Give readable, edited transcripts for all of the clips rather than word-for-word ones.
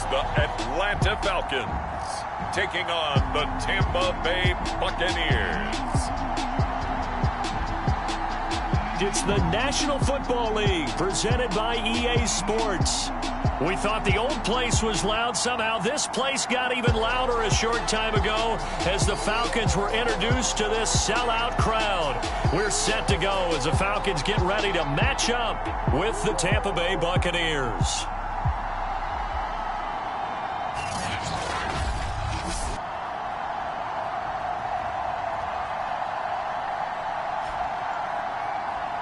the Atlanta Falcons, taking on the Tampa Bay Buccaneers. It's the National Football League, presented by EA Sports. We thought the old place was loud. Somehow this place got even louder a short time ago as the Falcons were introduced to this sellout crowd. We're set to go as the Falcons get ready to match up with the Tampa Bay Buccaneers.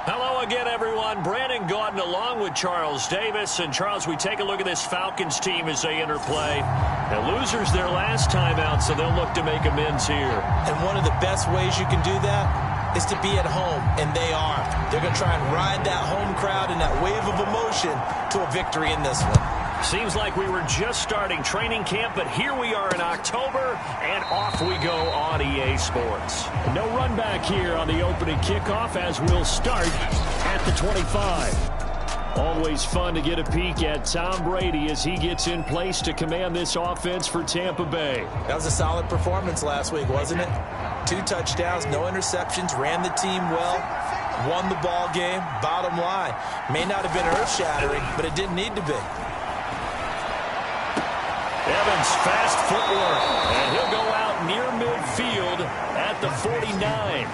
Hello again, everyone. Brandon Gaudin along with Charles Davis. And, Charles, we take a look at this Falcons team as they interplay. The losers their last time out, so they'll look to make amends here. And one of the best ways you can do that is to be at home, and they are. They're going to try and ride that home crowd and that wave of emotion to a victory in this one. Seems like we were just starting training camp, but here we are in October, and off we go on EA Sports. No run back here on the opening kickoff as we'll start at the 25. Always fun to get a peek at Tom Brady as he gets in place to command this offense for Tampa Bay. That was a solid performance last week, wasn't it? 2 touchdowns, no interceptions, ran the team well, won the ball game. Bottom line, may not have been earth-shattering, but it didn't need to be. Evans, fast footwork, and he'll go out near midfield at the 49.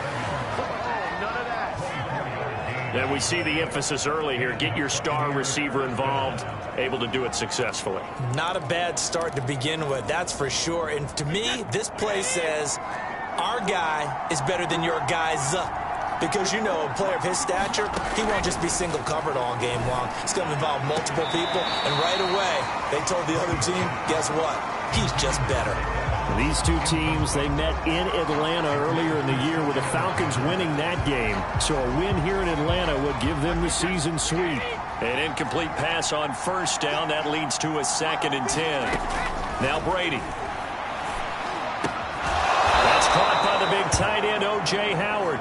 And we see the emphasis early here. Get your star receiver involved, able to do it successfully. Not a bad start to begin with, that's for sure. And to me, this play says our guy is better than your guy's. Because, you know, a player of his stature, he won't just be single-covered all game long. It's going to involve multiple people, and right away, they told the other team, guess what? He's just better. These two teams, they met in Atlanta earlier in the year with the Falcons winning that game. So a win here in Atlanta would give them the season sweep. An incomplete pass on first down. That leads to a 2nd and 10. Now Brady. That's caught by the big tight end, O.J. Howard.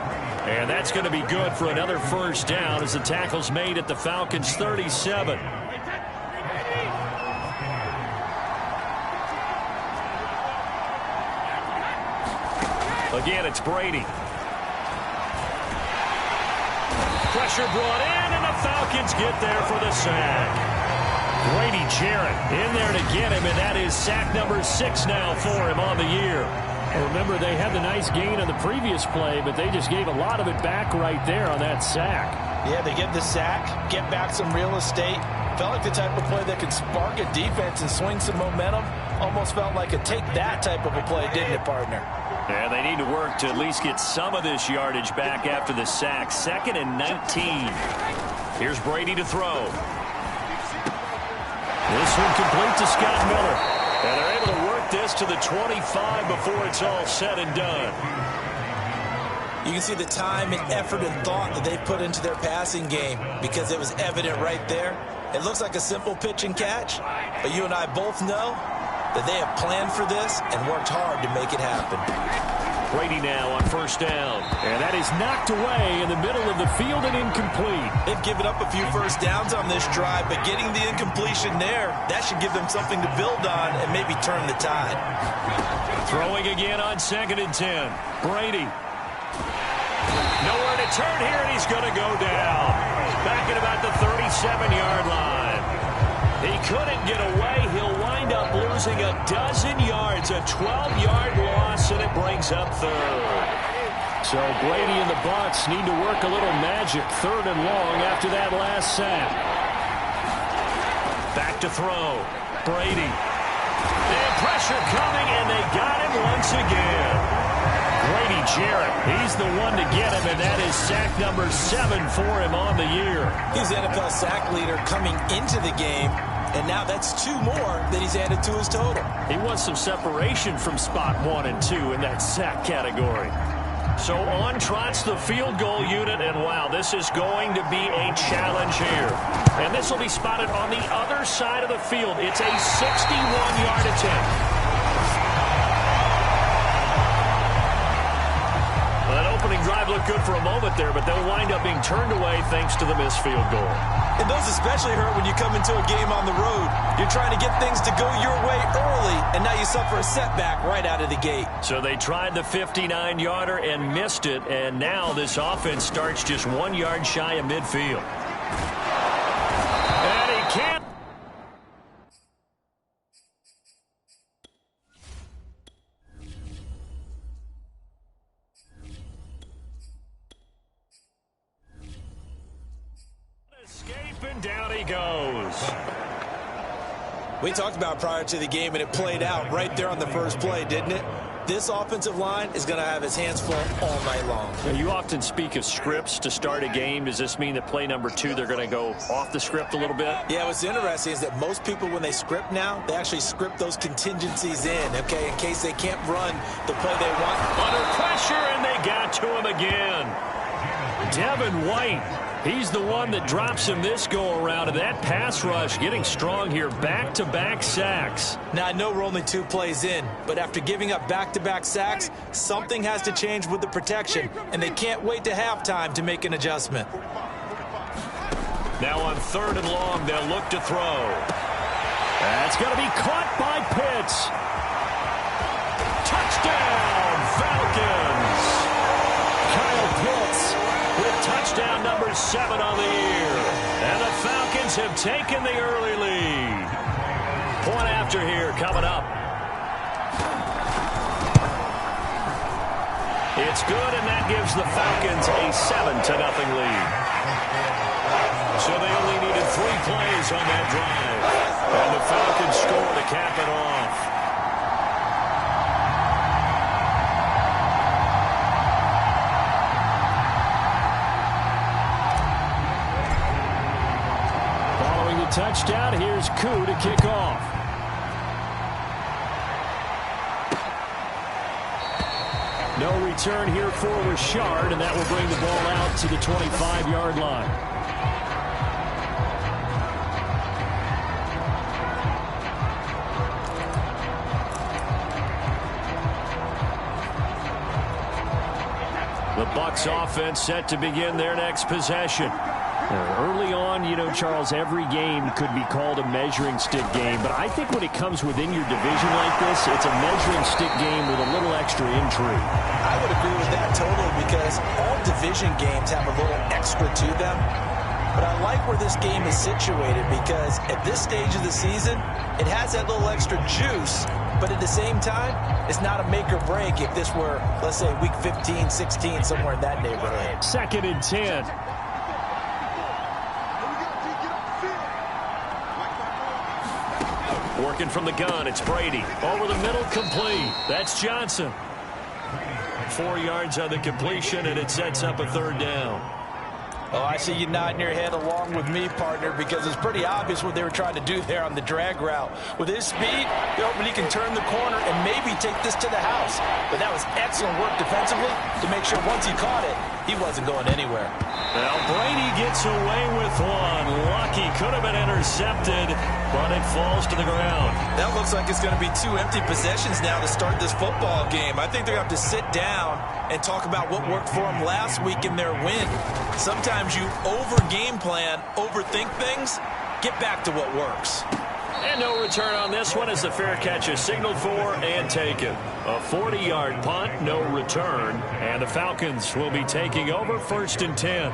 And that's going to be good for another first down as the tackle's made at the Falcons' 37. Again, it's Brady. Pressure brought in, and the Falcons get there for the sack. Grady Jarrett in there to get him, and that is sack number 6 now for him on the year. Remember, they had the nice gain on the previous play, but they just gave a lot of it back right there on that sack. Yeah, they get the sack, get back some real estate. Felt like the type of play that could spark a defense and swing some momentum. Almost felt like a take-that type of a play, didn't it, partner? Yeah, they need to work to at least get some of this yardage back after the sack. 2nd and 19. Here's Brady to throw. This one complete to Scott Miller. And they're able to work this to the 25 before it's all said and done. You can see the time and effort and thought that they put into their passing game because it was evident right there. It looks like a simple pitch and catch, but you and I both know that they have planned for this and worked hard to make it happen. Brady now on first down. And that is knocked away in the middle of the field and incomplete. They've given up a few first downs on this drive, but getting the incompletion there, that should give them something to build on and maybe turn the tide. Throwing again on 2nd and 10. Brady. Nowhere to turn here, and he's going to go down. Back at about the 37-yard line. He couldn't get away. He'll wind up losing a dozen yards, a 12-yard loss, and it brings up 3rd. So Brady and the Bucs need to work a little magic, 3rd and long after that last sack. Back to throw. Brady. And pressure coming, and they got him once again. Grady Jarrett, he's the one to get him, and that is sack number 7 for him on the year. He's the NFL sack leader coming into the game, and now that's 2 more that he's added to his total. He wants some separation from spot 1 and 2 in that sack category. So on trots the field goal unit, and wow, this is going to be a challenge here. And this will be spotted on the other side of the field. It's a 61-yard attempt. opening drive looked good for a moment there, but they'll wind up being turned away thanks to the missed field goal. And those especially hurt when you come into a game on the road. You're trying to get things to go your way early, and now you suffer a setback right out of the gate. So they tried the 59-yarder and missed it, and now this offense starts just 1 yard shy of midfield. And he can't. And down he goes. We talked about prior to the game, and it played out right there on the first play, didn't it? This offensive line is going to have his hands full all night long. Now, you often speak of scripts to start a game. Does this mean that play number 2, they're going to go off the script a little bit? Yeah, what's interesting is that most people, when they script now, they actually script those contingencies in, okay, in case they can't run the play they want. Under pressure, and they got to him again. Devin White. He's the one that drops him this go-around, and that pass rush getting strong here. Back-to-back sacks. Now, I know we're only 2 plays in, but after giving up back-to-back sacks, something has to change with the protection, and they can't wait to halftime to make an adjustment. Now on 3rd and long, they'll look to throw. That's going to be caught by Pitts. Touchdown, Falcons. Kyle Pitts with touchdown number 7 on the year. And the Falcons have taken the early lead. Point after here coming up. It's good, and that gives the Falcons a 7-0 lead. So they only needed 3 plays on that drive. And the Falcons score to cap it off. Touchdown. Here's Koo to kick off. No return here for Richard, and that will bring the ball out to the 25-yard line. The Bucs offense set to begin their next possession. Early on, you know, Charles, every game could be called a measuring stick game. But I think when it comes within your division like this, it's a measuring stick game with a little extra intrigue. I would agree with that totally, because all division games have a little extra to them. But I like where this game is situated, because at this stage of the season, it has that little extra juice. But at the same time, it's not a make or break if this were, let's say, week 15, 16, somewhere in that neighborhood. 2nd and 10. Working from the gun, it's Brady. Over the middle, complete. That's Johnson. 4 yards on the completion, and it sets up a 3rd down. Oh, I see you nodding your head along with me, partner, because it's pretty obvious what they were trying to do there on the drag route. With his speed, they're hoping he can turn the corner and maybe take this to the house. But that was excellent work defensively to make sure once he caught it, he wasn't going anywhere. Well, Brady gets away with one. Lucky, could have been intercepted, but it falls to the ground. That looks like it's going to be 2 empty possessions now to start this football game. I think they're going to have to sit down and talk about what worked for them last week in their win. Sometimes you over-game plan, overthink things, get back to what works. And no return on this one as the fair catch is signaled for and taken. A 40-yard punt, no return, and the Falcons will be taking over 1st and 10.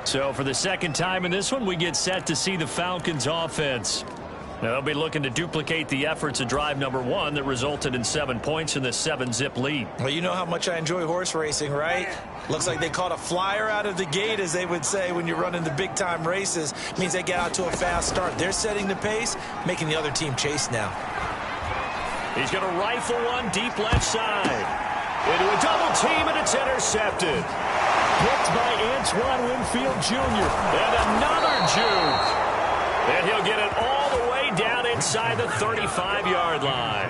So for the 2nd time in this one, we get set to see the Falcons offense. Now, they'll be looking to duplicate the efforts of drive number 1 that resulted in 7 points in the 7-zip lead. Well, you know how much I enjoy horse racing, right? Looks like they caught a flyer out of the gate, as they would say when you're running the big-time races. Means they get out to a fast start. They're setting the pace, making the other team chase now. He's going to rifle one deep left side. Into a double team, and it's intercepted. Picked by Antoine Winfield Jr. And another juke. And he'll get it all the way down inside the 35-yard line.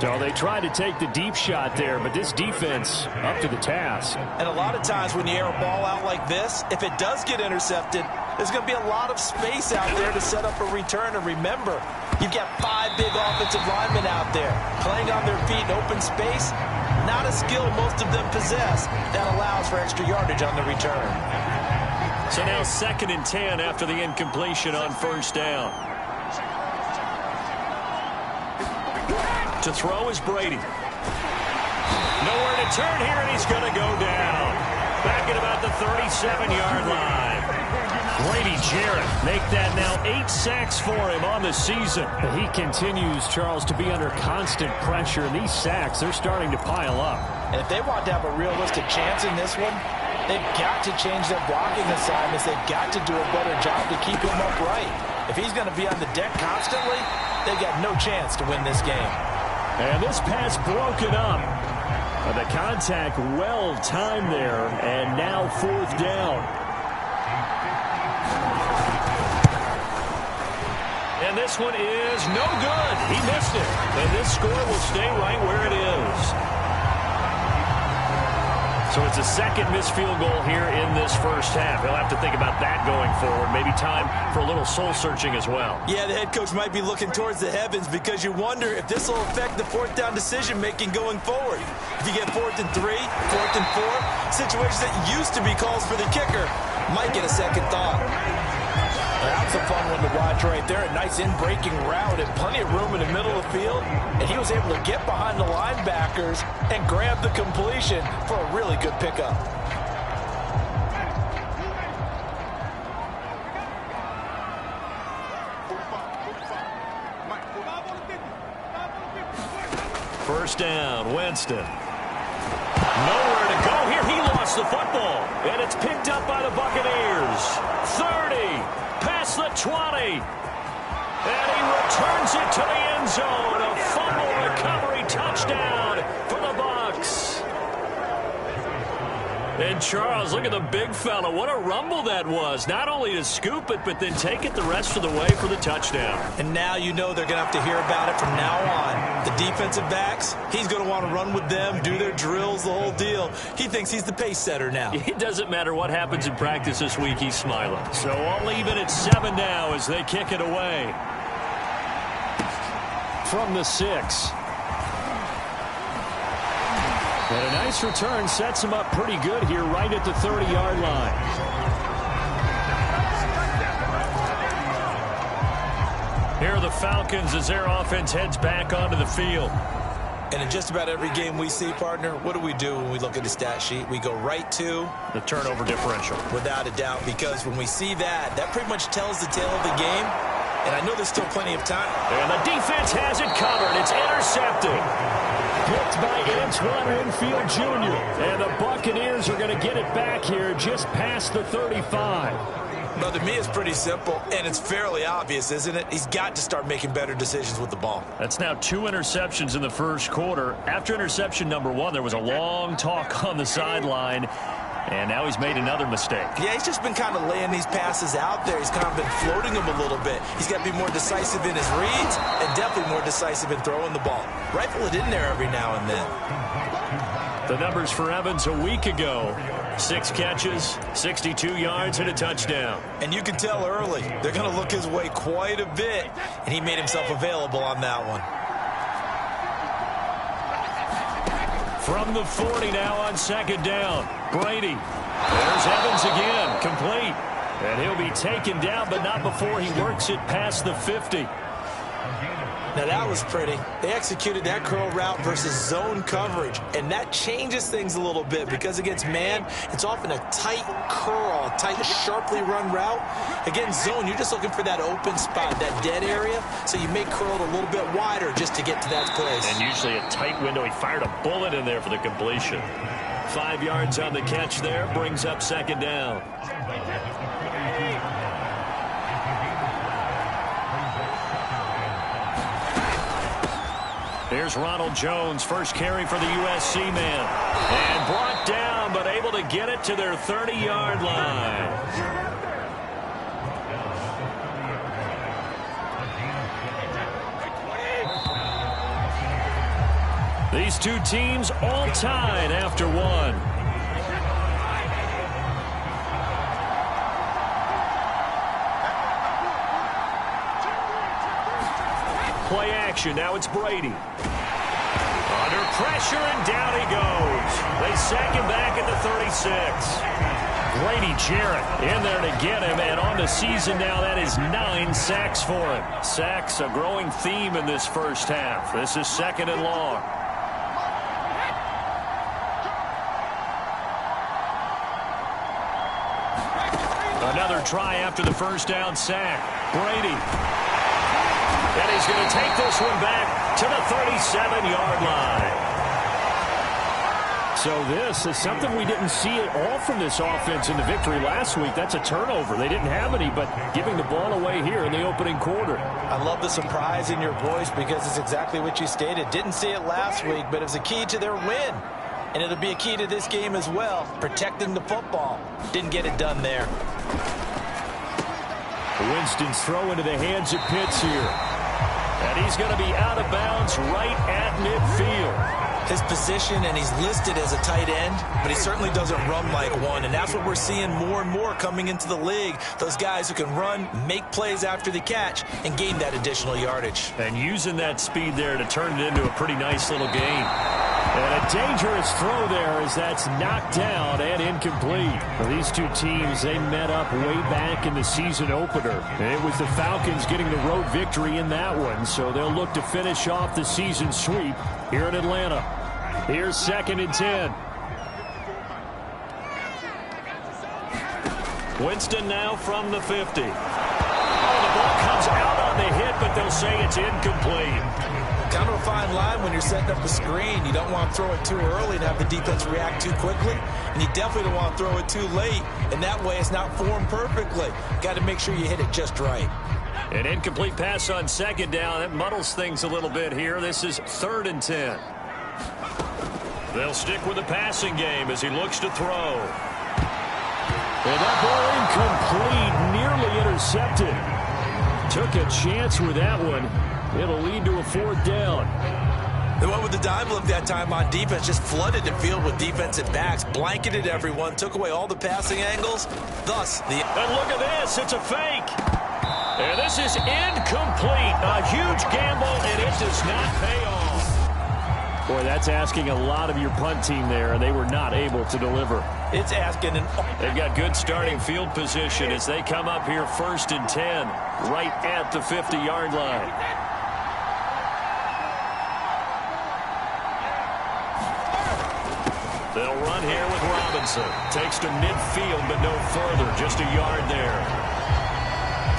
So they tried to take the deep shot there, but this defense up to the task. And a lot of times when you air a ball out like this, if it does get intercepted, there's going to be a lot of space out there to set up a return. And remember, you've got 5 big offensive linemen out there playing on their feet in open space. not a skill most of them possess that allows for extra yardage on the return. So now 2nd and 10 after the incompletion on first down. To throw is Brady. Nowhere to turn here, and he's going to go down. Back at about the 37-yard line. Brady Jarrett make that now 8 sacks for him on the season. He continues, Charles, to be under constant pressure, and these sacks, they're starting to pile up. And if they want to have a realistic chance in this one, they've got to change their blocking assignments. They've got to do a better job to keep him upright. If he's going to be on the deck constantly, they've got no chance to win this game. And this pass broken up. The contact well timed there, and now 4th down. And this one is no good. He missed it. And this score will stay right where it is. So it's a second missed field goal here in this first half. He'll have to think about that going forward. Maybe time for a little soul-searching as well. Yeah, the head coach might be looking towards the heavens because you wonder if this will affect the 4th down decision-making going forward. If you get 4th and 3, 4th and 4, situations that used to be calls for the kicker might get a second thought. That was a fun one to watch right there. A nice in-breaking route and plenty of room in the middle of the field. And he was able to get behind the linebackers and grab the completion for a really good pickup. First down, Winston. Nowhere to go here. He lost the football. And it's picked up by the Buccaneers. 30. Past the 20. And he returns it to the end zone. A fumble recovery touchdown for the Bucs. And Charles, look at the big fella. What a rumble that was. Not only to scoop it, but then take it the rest of the way for the touchdown. And now you know they're going to have to hear about it from now on. The defensive backs, he's going to want to run with them, do their drills, the whole deal. He thinks he's the pace setter now. It doesn't matter what happens in practice this week, he's smiling. So I'll leave it at 7 now as they kick it away. From the 6. And a nice return sets him up pretty good here right at the 30-yard line. Here are the Falcons as their offense heads back onto the field. And in just about every game we see, partner, what do when we look at the stat sheet? We go right to the turnover differential. Without a doubt, because when we see that, that pretty much tells the tale of the game. And I know there's still plenty of time. And the defense has it covered. It's intercepted. Picked by Antoine Winfield Jr. And the Buccaneers are going to get it back here just past the 35. Well, to me, it's pretty simple, and it's fairly obvious, isn't it? He's got to start making better decisions with the ball. That's now 2 interceptions in the first quarter. After interception number 1, there was a long talk on the sideline. And now he's made another mistake. Yeah, he's just been kind of laying these passes out there. He's kind of been floating them a little bit. He's got to be more decisive in his reads and definitely more decisive in throwing the ball. Rifle it in there every now and then. The numbers for Evans a week ago. 6 catches, 62 yards, and a touchdown. And you can tell early they're going to look his way quite a bit, and he made himself available on that one. From the 40 now on 2nd down. Brady. There's Evans again. Complete. And he'll be taken down, but not before he works it past the 50. Now that was pretty. They executed that curl route versus zone coverage, and that changes things a little bit because against man, it's often a tight curl, tight, sharply run route. Against zone, you're just looking for that open spot, that dead area, so you may curl it a little bit wider just to get to that place. And usually a tight window. He fired a bullet in there for the completion. 5 yards on the catch there, brings up 2nd down. Here's Ronald Jones, first carry for the USC man. And brought down, but able to get it to their 30-yard line. These two teams all tied after 1. Play action. Now it's Brady. Under pressure, and down he goes. They sack him back at the 36. Grady Jarrett in there to get him, and on the season now, that is 9 sacks for him. Sacks, a growing theme in this first half. This is 2nd and long. Another try after the first down sack. Brady. And he's going to take this one back to the 37-yard line. So this is something we didn't see at all from this offense in the victory last week. That's a turnover. They didn't have any, but giving the ball away here in the opening quarter. I love the surprise in your voice because it's exactly what you stated. Didn't see it last week, but it was a key to their win. And it'll be a key to this game as well, protecting the football. Didn't get it done there. Winston's throw into the hands of Pitts here. And he's going to be out of bounds right at midfield. His position, and he's listed as a tight end, but he certainly doesn't run like one, and that's what we're seeing more and more coming into the league. Those guys who can run, make plays after the catch, and gain that additional yardage. And using that speed there to turn it into a pretty nice little gain. And a dangerous throw there as that's knocked down and incomplete. Well, these two teams, they met up way back in the season opener. And it was the Falcons getting the road victory in that one, so they'll look to finish off the season sweep here in Atlanta. Here's 2nd and 10. Winston now from the 50. Oh, the ball comes out on the hit, but they'll say it's incomplete. Kind of a fine line when you're setting up the screen. You don't want to throw it too early and have the defense react too quickly. And you definitely don't want to throw it too late. And that way it's not formed perfectly. Got to make sure you hit it just right. An incomplete pass on 2nd down. That muddles things a little bit here. This is 3rd and 10. They'll stick with the passing game as he looks to throw. And that ball incomplete, nearly intercepted. Took a chance with that one. It'll lead to a 4th down. They went with the dime look that time on defense, just flooded the field with defensive backs, blanketed everyone, took away all the passing angles. Thus, the... And look at this, it's a fake. And this is incomplete. A huge gamble, and it does not pay off. Boy, that's asking a lot of your punt team there, and they were not able to deliver. It's asking... They've got good starting field position as they come up here 1st and 10, right at the 50-yard line. They'll run here with Robinson. Takes to midfield, but no further. Just a yard there.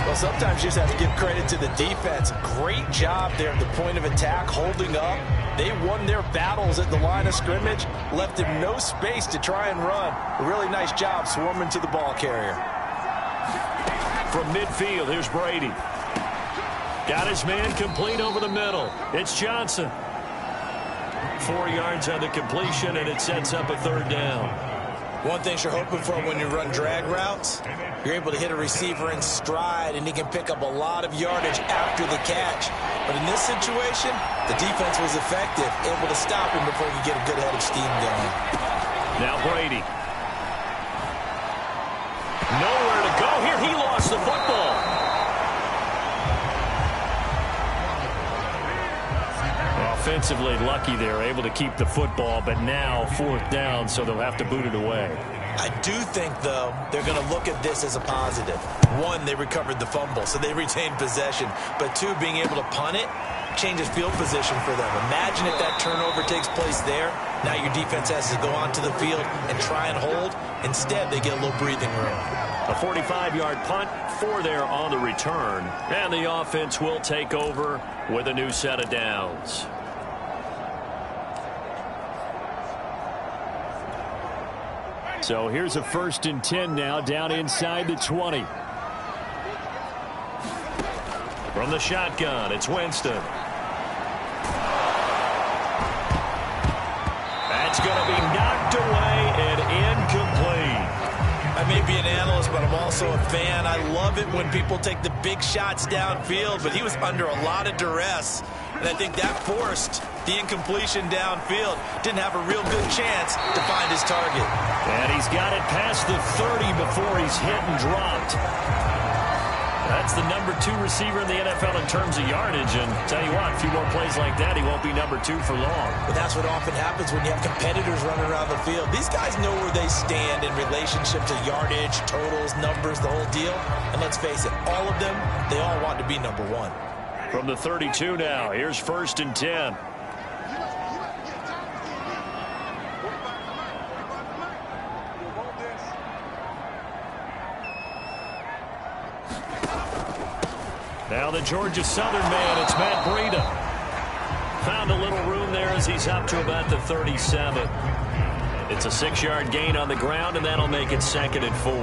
Well, sometimes you just have to give credit to the defense. Great job there at the point of attack, holding up. They won their battles at the line of scrimmage, left him no space to try and run. A really nice job swarming to the ball carrier. From midfield, here's Brady. Got his man complete over the middle. It's Johnson. 4 yards on the completion, and it sets up a 3rd down. One thing you're hoping for when you run drag routes, you're able to hit a receiver in stride, and he can pick up a lot of yardage after the catch. But in this situation, the defense was effective, able to stop him before he could get a good head of steam going. Now Brady. Nowhere to go here. He lost the football. Offensively lucky they're able to keep the football, but now 4th down, so they'll have to boot it away. I do think, though, they're going to look at this as a positive. One, they recovered the fumble, so they retained possession. But two, being able to punt it changes field position for them. Imagine if that turnover takes place there. Now your defense has to go onto the field and try and hold. Instead, they get a little breathing room. A 45-yard punt, 4 there on the return. And the offense will take over with a new set of downs. So here's a 1st and 10 now, down inside the 20. From the shotgun, it's Winston. That's going to be knocked away and incomplete. I may be an analyst, but I'm also a fan. I love it when people take the big shots downfield, but he was under a lot of duress. And I think that forced the incompletion downfield. Didn't have a real good chance to find his target. And he's got it past the 30 before he's hit and dropped. That's the number 2 receiver in the NFL in terms of yardage. And tell you what, a few more plays like that, he won't be number 2 for long. But that's what often happens when you have competitors running around the field. These guys know where they stand in relationship to yardage, totals, numbers, the whole deal. And let's face it, all of them, they all want to be number 1. From the 32 now, here's 1st and 10. Now the Georgia Southern man, it's Matt Breida. Found a little room there as he's up to about the 37. It's a 6-yard gain on the ground, and that'll make it 2nd and 4.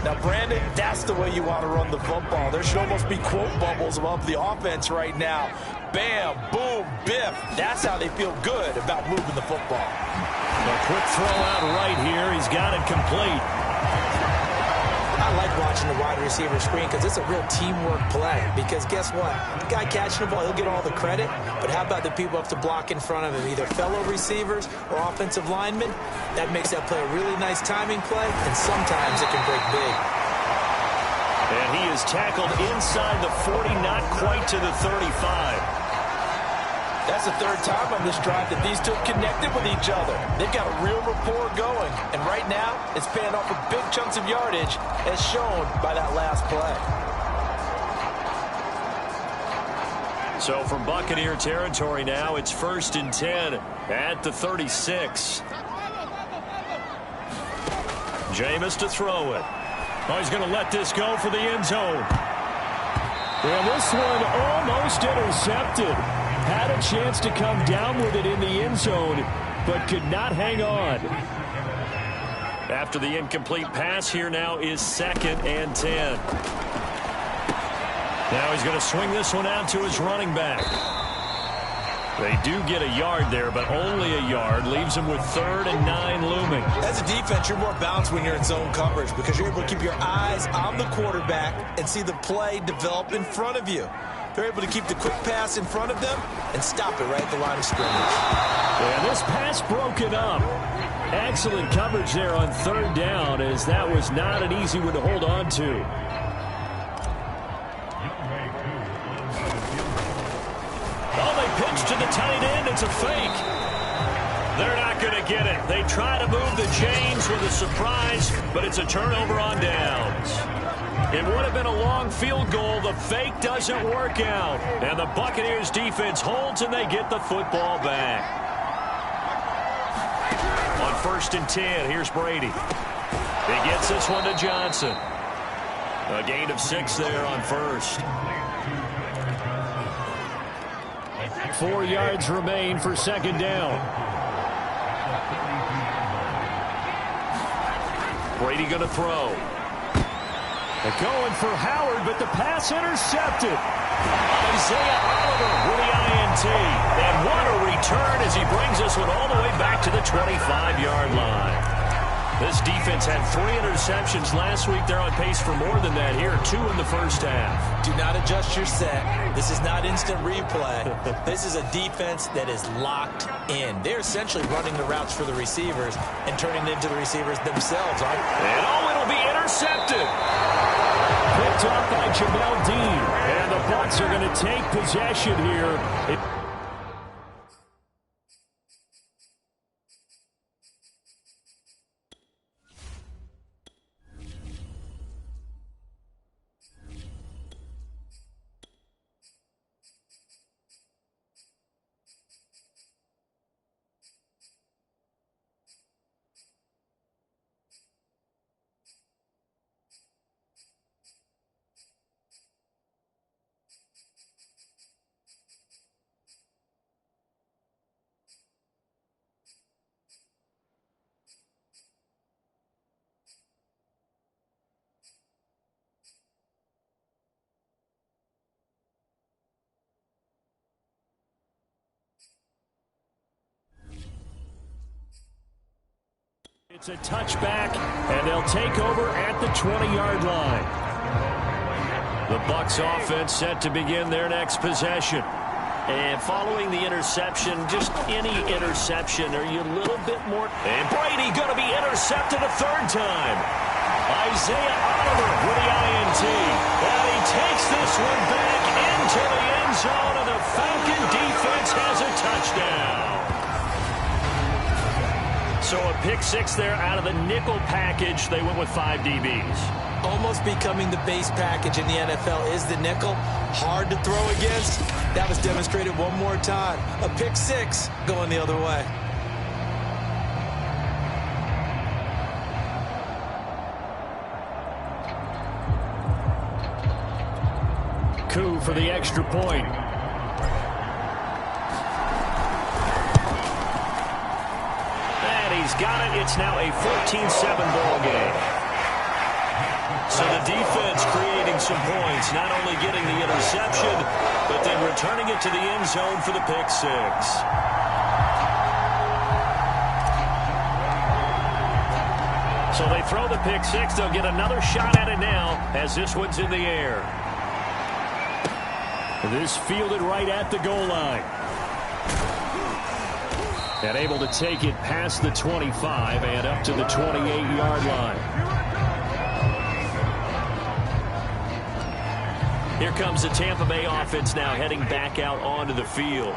Now, Brandon, that's the way you want to run the football. There should almost be quote bubbles above the offense right now. Bam, boom, biff. That's how they feel good about moving the football. A quick throw out right here. He's got it complete. I like watching the wide receiver screen because it's a real teamwork play. Because guess what? The guy catching the ball, he'll get all the credit. But how about the people up to block in front of him, either fellow receivers or offensive linemen? That makes that play a really nice timing play, and sometimes it can break big. And he is tackled inside the 40, not quite to the 35. That's the 3rd time on this drive that these two have connected with each other. They've got a real rapport going. And right now, it's paying off with big chunks of yardage, as shown by that last play. So from Buccaneer territory now, it's 1st and 10 at the 36. Jameis to throw it. Oh, he's going to let this go for the end zone. Well, this one almost intercepted. Had a chance to come down with it in the end zone, but could not hang on. After the incomplete pass, here now is 2nd and 10. Now he's going to swing this one out to his running back. They do get a yard there, but only a yard. Leaves him with 3rd and 9 looming. As a defense, you're more balanced when you're in zone coverage because you're able to keep your eyes on the quarterback and see the play develop in front of you. They're able to keep the quick pass in front of them and stop it right at the line of scrimmage. Yeah, this pass broken up. Excellent coverage there on 3rd down, as that was not an easy one to hold on to. Oh, they pitch to the tight end. It's a fake. They're not going to get it. They try to move the chains with a surprise, but it's a turnover on downs. It would have been a long field goal. The fake doesn't work out. And the Buccaneers defense holds, and they get the football back. On 1st and 10, here's Brady. He gets this one to Johnson. A gain of 6 there on 1st. 4 yards remain for 2nd down. Brady going to throw. They're going for Howard, but the pass intercepted. Isaiah Oliver with the INT. And what a return as he brings this one all the way back to the 25-yard line. This defense had 3 interceptions last week. They're on pace for more than that here. 2 in the first half. Do not adjust your set. This is not instant replay. This is a defense that is locked in. They're essentially running the routes for the receivers and turning it into the receivers themselves. And it'll be intercepted. Picked off by Jamel Dean. And the Bucs are going to take possession here. It's a touchback, and they'll take over at the 20-yard line. The Bucs offense set to begin their next possession. And following the interception, just any interception, are you a little bit more... And Brady going to be intercepted a 3rd time. Isaiah Oliver with the INT. And he one back into the end zone, and the Falcon defense has a touchdown. So a pick six there out of the nickel package. They went with 5 DBs. Almost becoming the base package in the NFL is the nickel. Hard to throw against. That was demonstrated one more time. A pick six going the other way. Coup for the extra point. And he's got it. It's now a 14-7 ball game. So the defense creating some points, not only getting the interception, but then returning it to the end zone for the pick six. So they throw the pick six. They'll get another shot at it now as this one's in the air. This fielded right at the goal line. And able to take it past the 25 and up to the 28-yard line. Here comes the Tampa Bay offense now heading back out onto the field.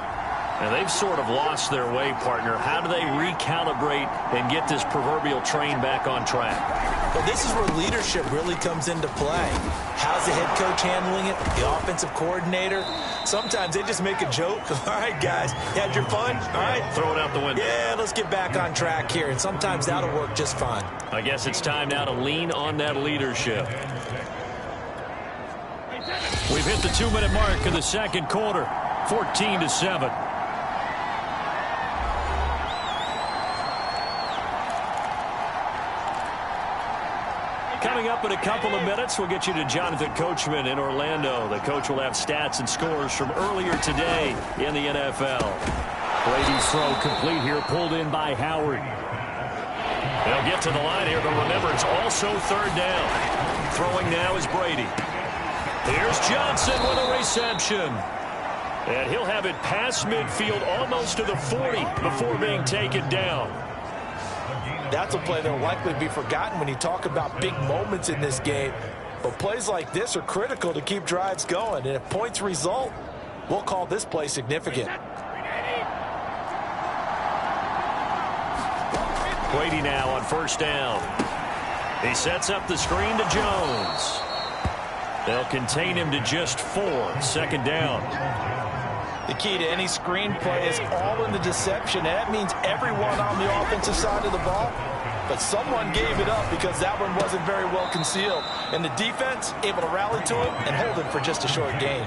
And they've sort of lost their way, partner. How do they recalibrate and get this proverbial train back on track? Well, this is where leadership really comes into play. How's the head coach handling it? The offensive coordinator? Sometimes they just make a joke. All right, guys, you had your fun? All right. Throw it out the window. Yeah, let's get back on track here. And sometimes that'll work just fine. I guess it's time now to lean on that leadership. We've hit the 2-minute mark in the second quarter. 14-7. Coming up in a couple of minutes, we'll get you to Jonathan Coachman in Orlando. The coach will have stats and scores from earlier today in the NFL. Brady's throw complete here, pulled in by Howard. They'll get to the line here, but remember, it's also third down. Throwing now is Brady. Here's Johnson with a reception. And he'll have it past midfield almost to the 40 before being taken down. That's a play that will likely be forgotten when you talk about big moments in this game. But plays like this are critical to keep drives going. And if points result, we'll call this play significant. Brady now on first down. He sets up the screen to Jones. They'll contain him to just 4. Second down. The key to any screen play is all in the deception. And that means everyone on the offensive side of the ball. But someone gave it up because that one wasn't very well concealed. And the defense able to rally to him and hold him for just a short gain.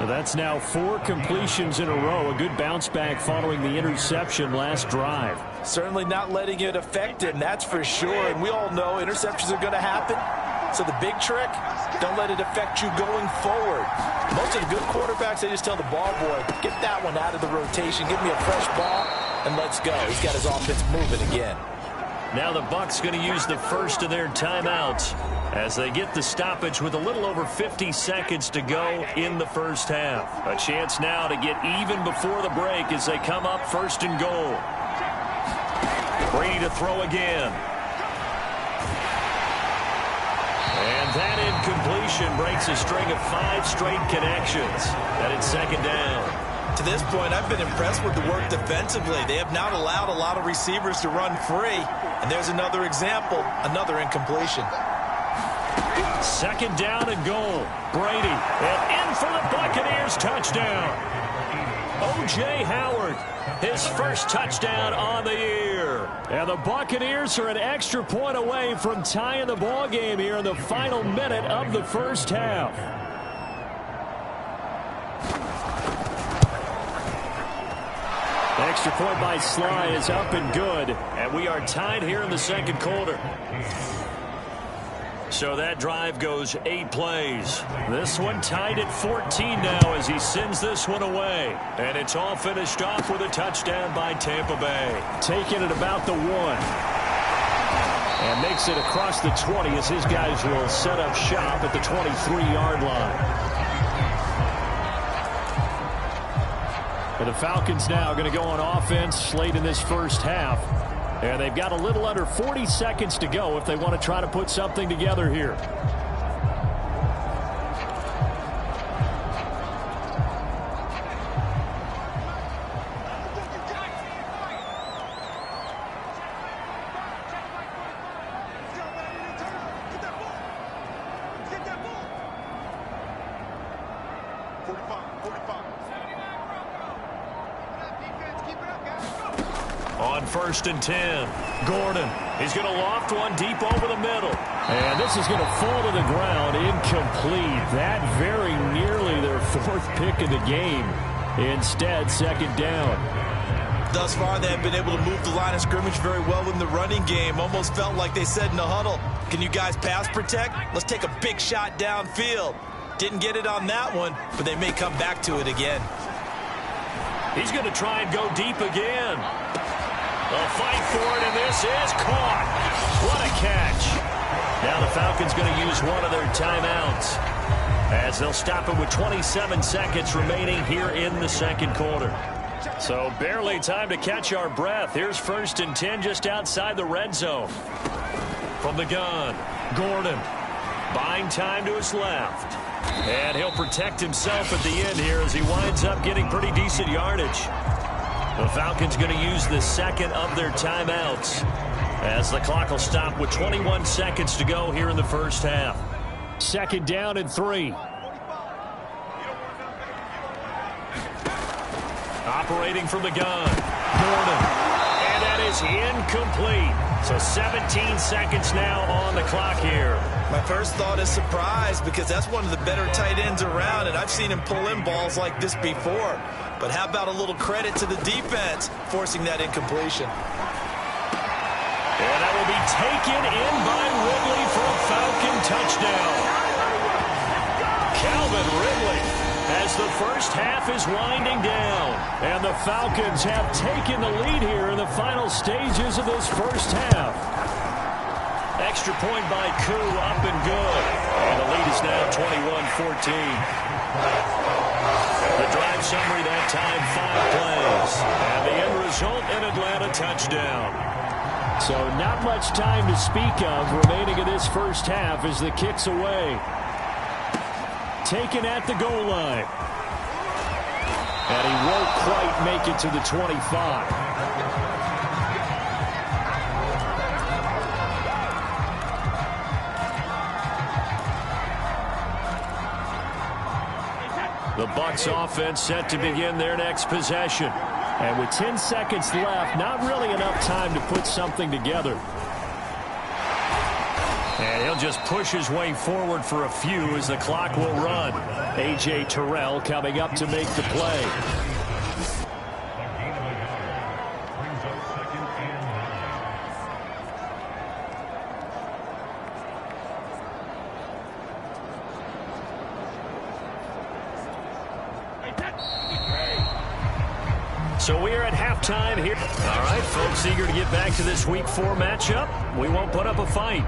Well, that's now 4 completions in a row. A good bounce back following the interception last drive. Certainly not letting it affect him, that's for sure. And we all know interceptions are going to happen. So the big trick, don't let it affect you going forward. Most of the good quarterbacks, they just tell the ball boy, get that one out of the rotation, give me a fresh ball, and let's go. He's got his offense moving again. Now the Bucs going to use the first of their timeouts as they get the stoppage with a little over 50 seconds to go in the first half. A chance now to get even before the break as they come up first and goal. Brady to throw again. And that incompletion breaks a string of 5 straight connections. And it's second down. To this point, I've been impressed with the work defensively. They have not allowed a lot of receivers to run free. And there's another example, another incompletion. Second down and goal. Brady, and in for the Buccaneers touchdown. O.J. Howard, his first touchdown on the year. And the Buccaneers are an extra point away from tying the ball game here in the final minute of the first half. Extra point by Sly is up and good. And we are tied here in the second quarter. So that drive goes 8 plays. This one tied at 14 now as he sends this one away. And it's all finished off with a touchdown by Tampa Bay. Taking it about the 1. And makes it across the 20 as his guys will set up shop at the 23-yard line. And the Falcons now going to go on offense late in this first half. And they've got a little under 40 seconds to go if they want to try to put something together here. On 1st and 10, Gordon. He's going to loft one deep over the middle. And this is going to fall to the ground, incomplete. That very nearly their 4th pick of the game. Instead, 2nd down. Thus far, they have been able to move the line of scrimmage very well in the running game. Almost felt like they said in the huddle, can you guys pass protect? Let's take a big shot downfield. Didn't get it on that one, but they may come back to it again. He's going to try and go deep again. They'll fight for it, and this is caught. What a catch. Now the Falcons going to use one of their timeouts as they'll stop it with 27 seconds remaining here in the 2nd quarter. So barely time to catch our breath. Here's 1st and 10 just outside the red zone. From the gun, Gordon buying time to his left. And he'll protect himself at the end here as he winds up getting pretty decent yardage. The Falcons going to use the 2nd of their timeouts as the clock will stop with 21 seconds to go here in the 1st half. 2nd down and 3. Operating from the gun, Gordon. And that is incomplete. So 17 seconds now on the clock here. My first thought is surprise because that's one of the better tight ends around, and I've seen him pull in balls like this before. But how about a little credit to the defense forcing that incompletion? And that will be taken in by Ridley for a Falcon touchdown. Calvin Ridley as the 1st half is winding down. And the Falcons have taken the lead here in the final stages of this 1st half. Extra point by Koo, up and good. And the lead is now 21-14. The drive summary that time, 5 plays. And the end result, an Atlanta touchdown. So not much time to speak of remaining in this 1st half as the kick's away. Taken at the goal line. And he won't quite make it to the 25. The Bucs offense set to begin their next possession. And with 10 seconds left, not really enough time to put something together. And he'll just push his way forward for a few as the clock will run. A.J. Terrell coming up to make the play. So we are at halftime here. All right, folks, eager to get back to this Week 4 matchup. We won't put up a fight.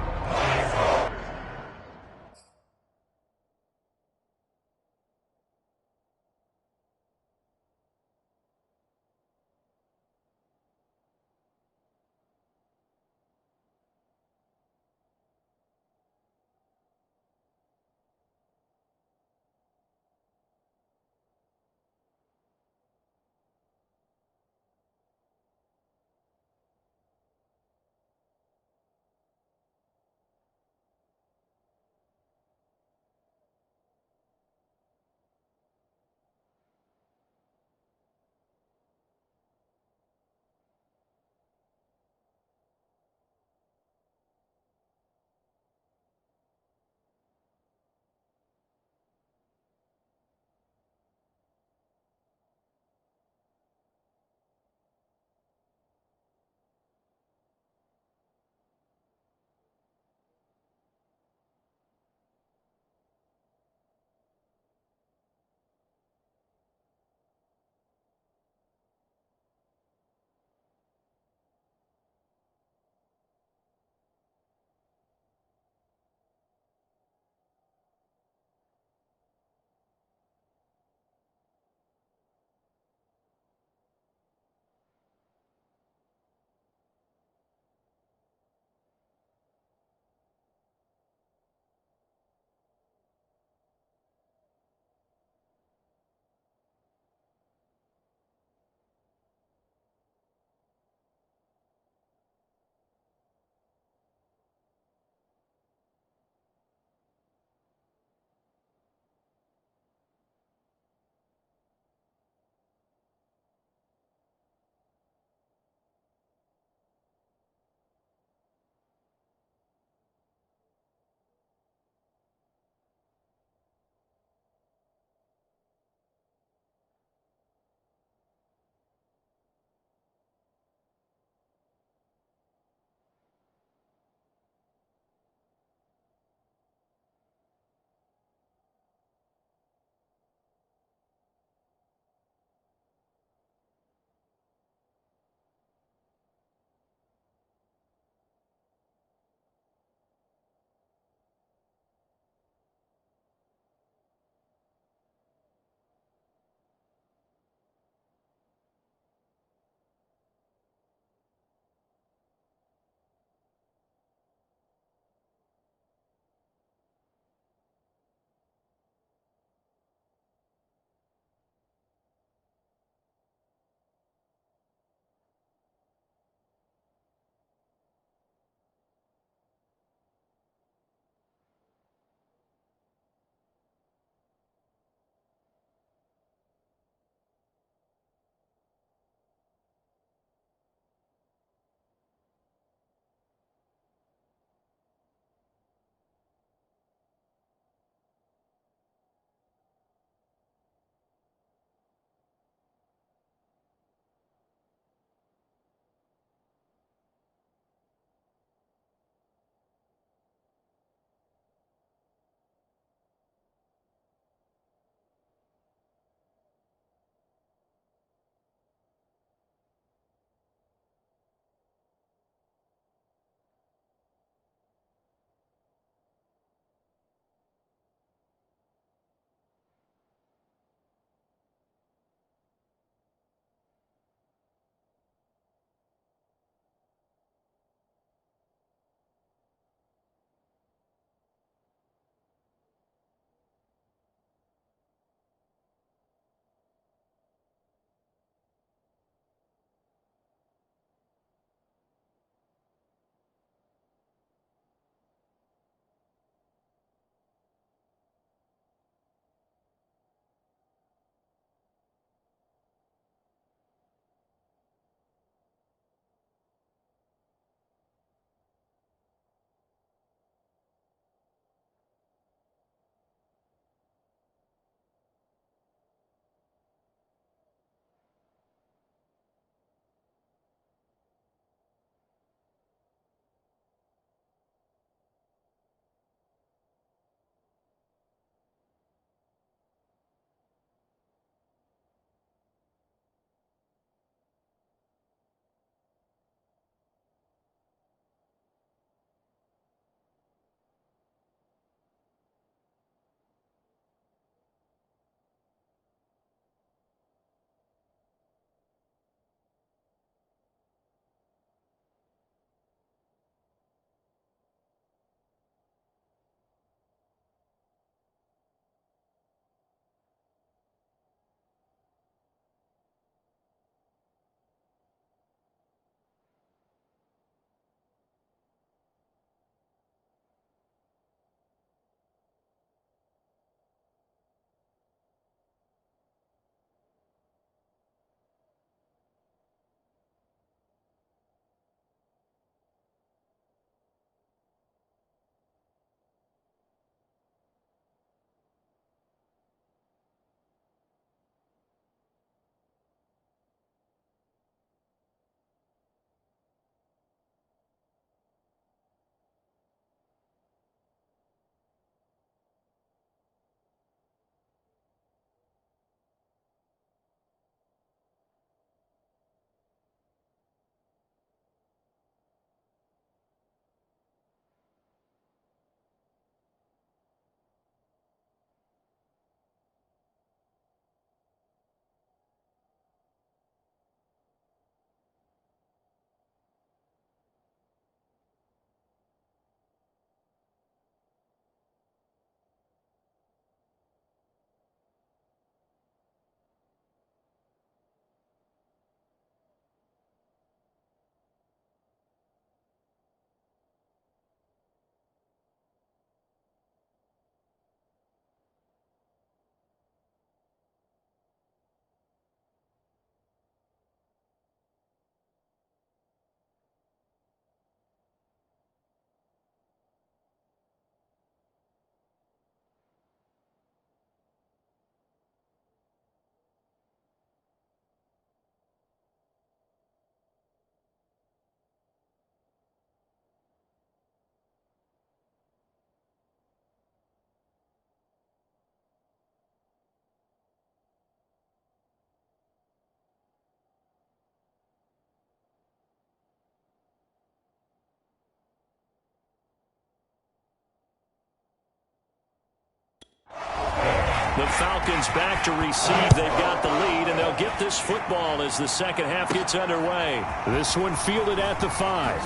The Falcons back to receive. They've got the lead, and they'll get this football as the second half gets underway. This one fielded at the 5.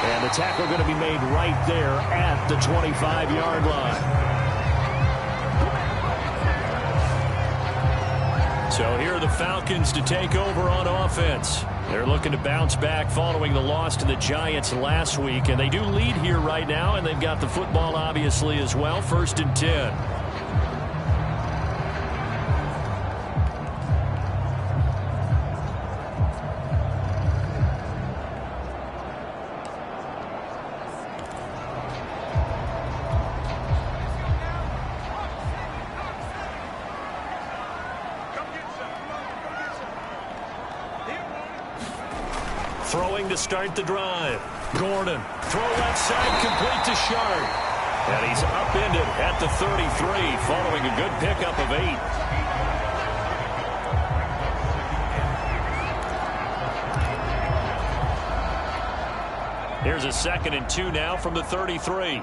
And the tackle going to be made right there at the 25-yard line. So here are the Falcons to take over on offense. They're looking to bounce back following the loss to the Giants last week. And they do lead here right now, and they've got the football obviously as well. 1st and 10. Throwing to start the drive. Gordon. Throw left side, complete to Sharp. And he's upended at the 33 following a good pickup of 8. Here's a 2nd and 2 now from the 33.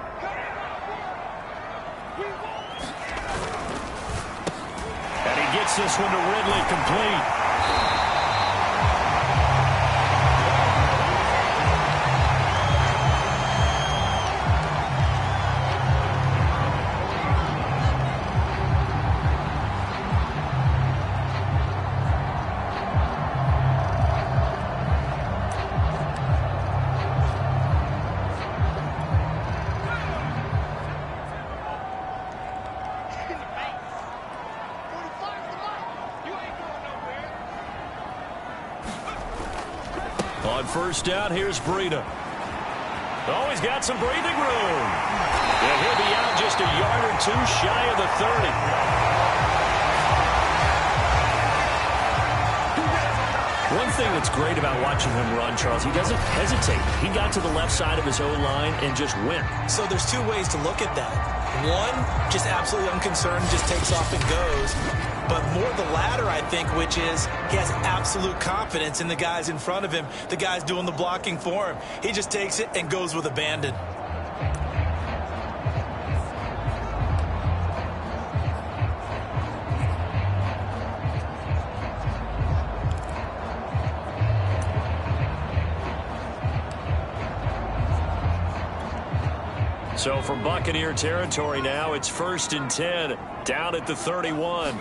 And he gets this one to Ridley, complete. On 1st down, here's Breida. Oh, he's got some breathing room. And he'll be out just a yard or 2 shy of the 30. One thing that's great about watching him run, Charles, he doesn't hesitate. He got to the left side of his O-line and just went. So there's 2 ways to look at that. One, just absolutely unconcerned, just takes off and goes. But more the latter, I think, which is he has absolute confidence in the guys in front of him, the guys doing the blocking for him. He just takes it and goes with abandon. So for Buccaneer territory now, it's 1st and 10, down at the 31.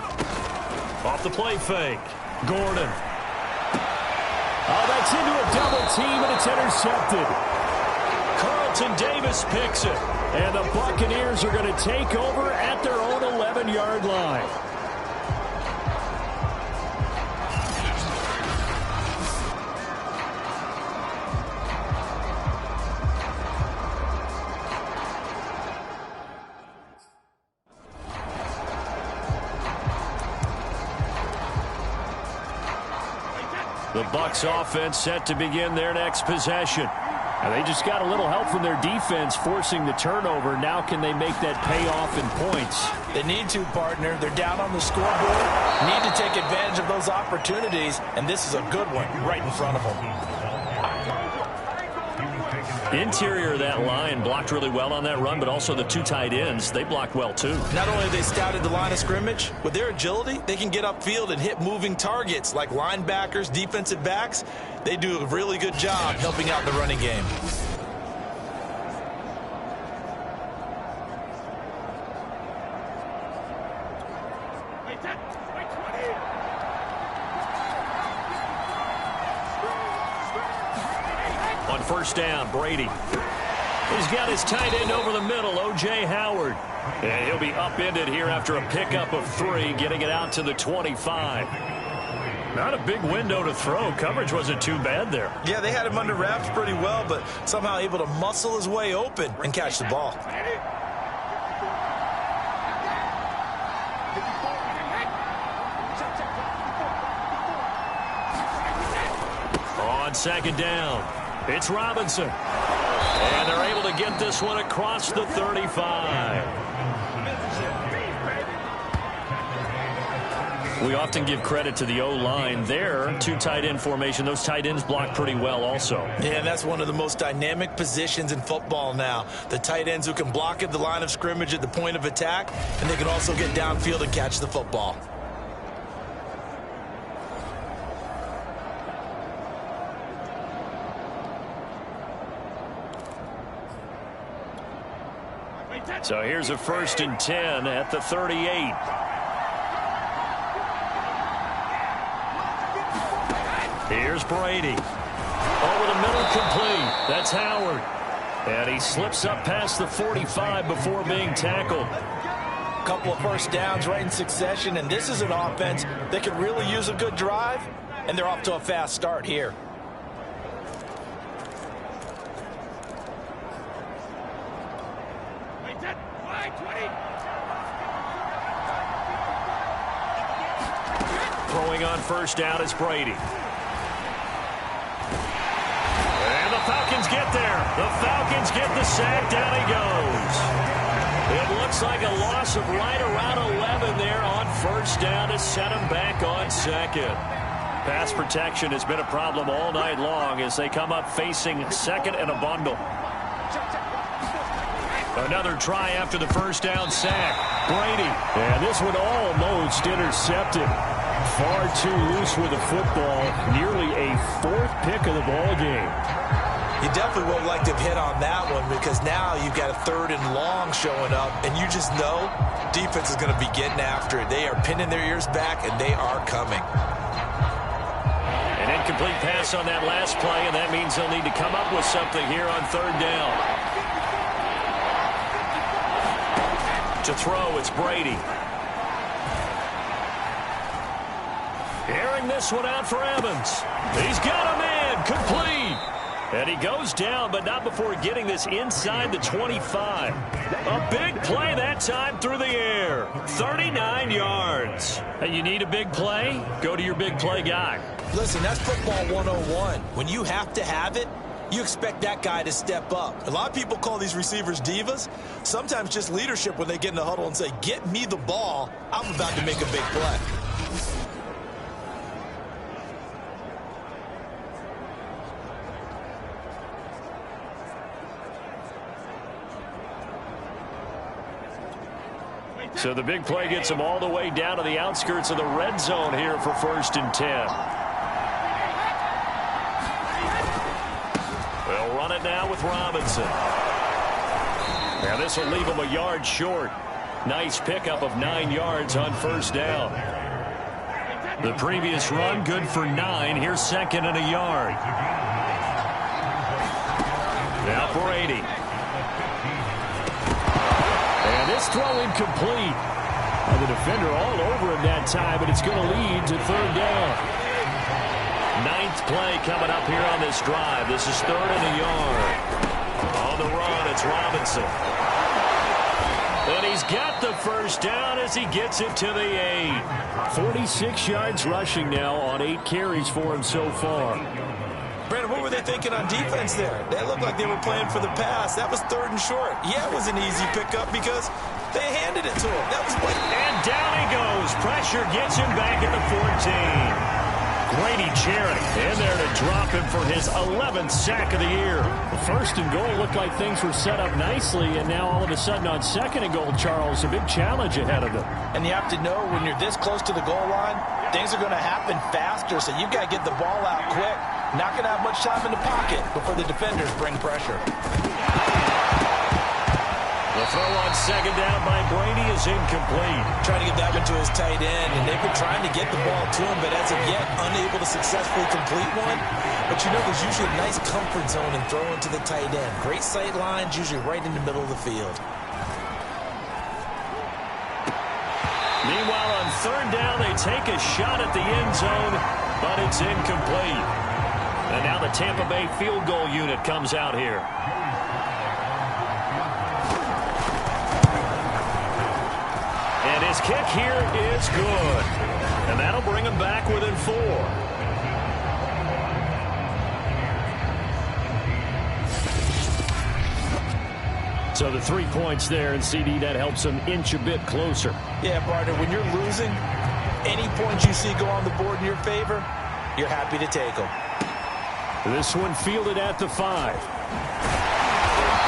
Off the play fake, Gordon. Oh, that's into a double team, and it's intercepted. Carlton Davis picks it. And the Buccaneers are going to take over at their own 11-yard line. The Bucs offense set to begin their next possession. And they just got a little help from their defense forcing the turnover. Now can they make that pay off in points? They need to, partner. They're down on the scoreboard. Need to take advantage of those opportunities, and this is a good one right in front of them. Interior of that line blocked really well on that run, but also the 2 tight ends, they blocked well too. Not only have they scouted the line of scrimmage, with their agility, they can get upfield and hit moving targets like linebackers, defensive backs. They do a really good job helping out the running game. On 1st down, Brady. He's got his tight end over the middle, O.J. Howard. And he'll be upended here after a pickup of 3, getting it out to the 25. Not a big window to throw. Coverage wasn't too bad there. Yeah, they had him under wraps pretty well, but somehow able to muscle his way open and catch the ball. On 2nd down, it's Robinson. And they're able to get this one across the 35. We often give credit to the O-line there. Two tight end formation. Those tight ends block pretty well also. Yeah, and that's one of the most dynamic positions in football now. The tight ends who can block at the line of scrimmage at the point of attack, and they can also get downfield and catch the football. So here's a 1st and 10 at the 38. Here's Brady. Over the middle, complete. That's Howard. And he slips up past the 45 before being tackled. Couple of first downs right in succession, and this is an offense that could really use a good drive, and they're off to a fast start here. Throwing on 1st down is Brady. And the Falcons get there. The Falcons get the sack. Down he goes. It looks like a loss of right around 11 there on 1st down to set him back on 2nd. Pass protection has been a problem all night long as they come up facing 2nd and a bundle. Another try after the 1st down sack. Brady. And this one almost intercepted. Far too loose with the football. Nearly a 4th pick of the ball game. You definitely would like to have hit on that one because now you've got a 3rd and long showing up, and you just know defense is going to be getting after it. They are pinning their ears back, and they are coming. An incomplete pass on that last play, and that means they'll need to come up with something here on 3rd down. To throw, it's Brady. Airing this one out for Evans. He's got a man, complete. And he goes down, but not before getting this inside the 25. A big play that time through the air. 39 yards. Hey, you need a big play? Go to your big play guy. Listen, that's football 101. When you have to have it, you expect that guy to step up. A lot of people call these receivers divas. Sometimes just leadership when they get in the huddle and say, get me the ball. I'm about to make a big play. So the big play gets them all the way down to the outskirts of the red zone here for 1st and 10. They'll run it now with Robinson. Now this will leave them a yard short. Nice pickup of 9 yards on 1st down. The previous run good for 9. Here's 2nd and a yard. Now Brady. And this throw incomplete. And the defender all over him that time, but it's going to lead to 3rd down. 9th play coming up here on this drive. This is 3rd and a yard. On the run, it's Robinson. And he's got the 1st down as he gets it to the 8. 46 yards rushing now on 8 carries for him so far. Brandon, what were they thinking on defense there? They looked like they were playing for the pass. That was 3rd and short. Yeah, it was an easy pickup because they handed it to him. That was what... And down he goes. Pressure gets him back at the 14. Grady Jarrett in there to drop him for his 11th sack of the year. The 1st and goal looked like things were set up nicely, and now all of a sudden on 2nd and goal, Charles, a big challenge ahead of them. And you have to know when you're this close to the goal line, things are going to happen faster, so you've got to get the ball out quick. Not going to have much time in the pocket before the defenders bring pressure. The throw on 2nd down by Brady is incomplete. Trying to get that one to his tight end, and they've been trying to get the ball to him, but as of yet, unable to successfully complete one. But you know, there's usually a nice comfort zone in throwing to the tight end. Great sight lines, usually right in the middle of the field. Meanwhile, on 3rd down, they take a shot at the end zone, but it's incomplete. And now the Tampa Bay field goal unit comes out here. And his kick here is good. And that'll bring him back within 4. So the 3 points there, and CD, that helps him inch a bit closer. Yeah, partner, when you're losing, Any points you see go on the board in your favor, you're happy to take them. This one fielded at the 5.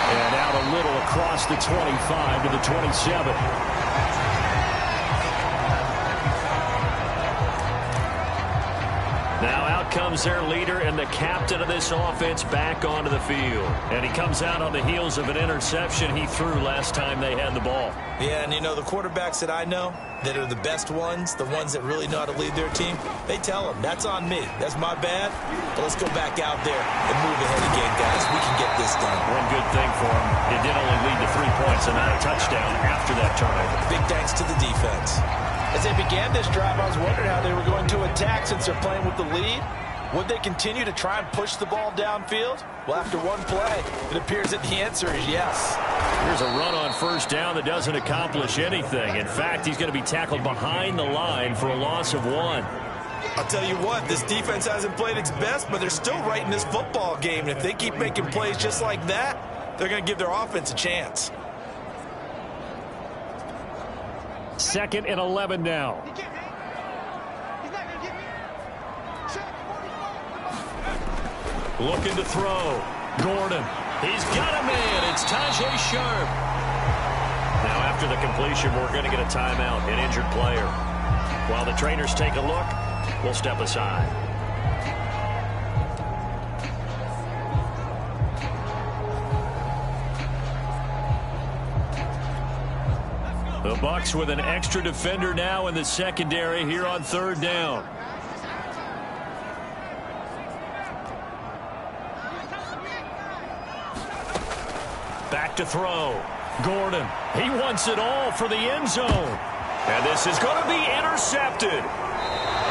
And out a little across the 25 to the 27. Now out comes their leader and the captain of this offense back onto the field. And he comes out on the heels of an interception he threw last time they had the ball. Yeah, and you know, the quarterbacks that I know that are the best ones, the ones that really know how to lead their team, they tell them, that's on me. That's my bad. But let's go back out there and move ahead again, guys. We can get this done. One good thing for them, it did only lead to 3 points and not a touchdown after that turnover. Big thanks to the defense. As they began this drive, I was wondering how they were going to attack since they're playing with the lead. Would they continue to try and push the ball downfield? Well, after one play, it appears that the answer is yes. Here's a run on first down that doesn't accomplish anything. In fact, he's going to be tackled behind the line for a loss of 1. I'll tell you what, this defense hasn't played its best, but they're still right in this football game. And if they keep making plays just like that, they're going to give their offense a chance. 2nd and 11 now. Looking to throw. Gordon. He's got a man. It's Tajay Sharp. Now after the completion, we're going to get a timeout, an injured player. While the trainers take a look, we'll step aside. The Bucs with an extra defender now in the secondary here on 3rd down. Back to throw. Gordon. He wants it all for the end zone. And this is going to be intercepted.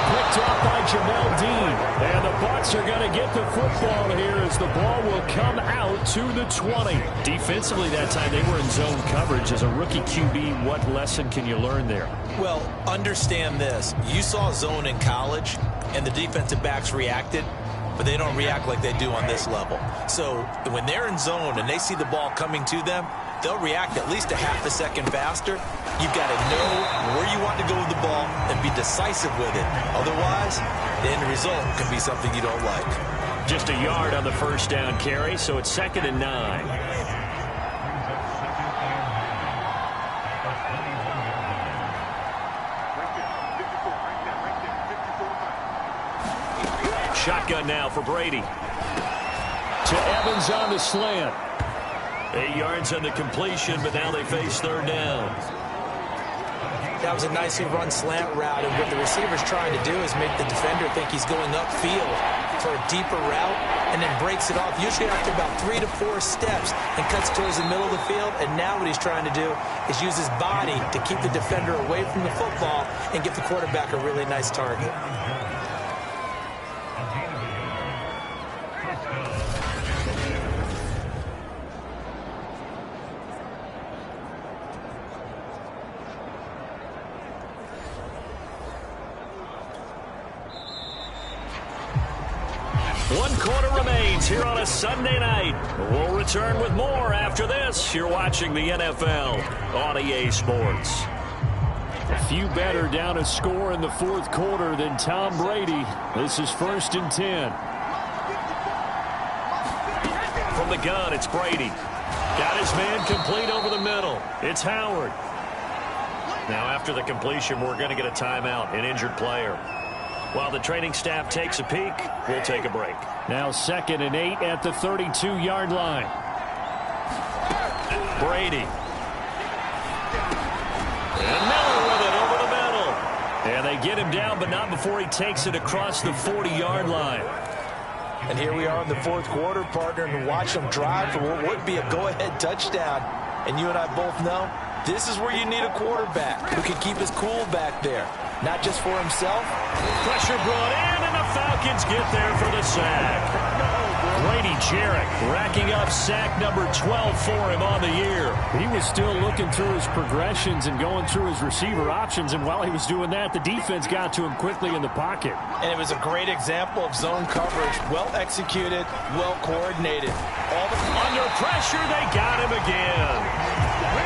Picked off by Jamel Dean. And the Bucs are going to get the football here as the ball will come out to the 20. Defensively that time they were in zone coverage. As a rookie QB, what lesson can you learn there? Well, understand this. You saw zone in college, and the defensive backs reacted, but they don't react like they do on this level. So when they're in zone and they see the ball coming to them, they'll react at least a half a second faster. You've got to know where you want to go with the ball and be decisive with it. Otherwise, the end result can be something you don't like. Just a yard on the first down carry, so it's 2nd and 9. Shotgun now for Brady. To Evans on the slant. 8 yards on the completion, but now they face 3rd down. That was a nicely run slant route, and what the receiver's trying to do is make the defender think he's going upfield for a deeper route, and then breaks it off, usually after about 3 to 4 steps, and cuts towards the middle of the field. And now what he's trying to do is use his body to keep the defender away from the football and give the quarterback a really nice target. One quarter remains here on a Sunday night. We'll return with more after this. You're watching the NFL on EA Sports. A few better down a score in the 4th quarter than Tom Brady. This is 1st and 10. From the gun, it's Brady. Got his man complete over the middle. It's Howard. Now after the completion, we're going to get a timeout, an injured player. While the training staff takes a peek, we'll take a break. Now 2nd and 8 at the 32-yard line. Brady. And Miller with it over the middle. And they get him down, but not before he takes it across the 40-yard line. And here we are in the 4th quarter, partner, and watch them drive for what would be a go-ahead touchdown. And you and I both know this is where you need a quarterback who can keep his cool back there. Not just for himself. Pressure brought in, and the Falcons get there for the sack. Grady Jarrett racking up sack number 12 for him on the year. He was still looking through his progressions and going through his receiver options, and while he was doing that, the defense got to him quickly in the pocket. And it was a great example of zone coverage. Well executed, well coordinated. Under pressure, they got him again.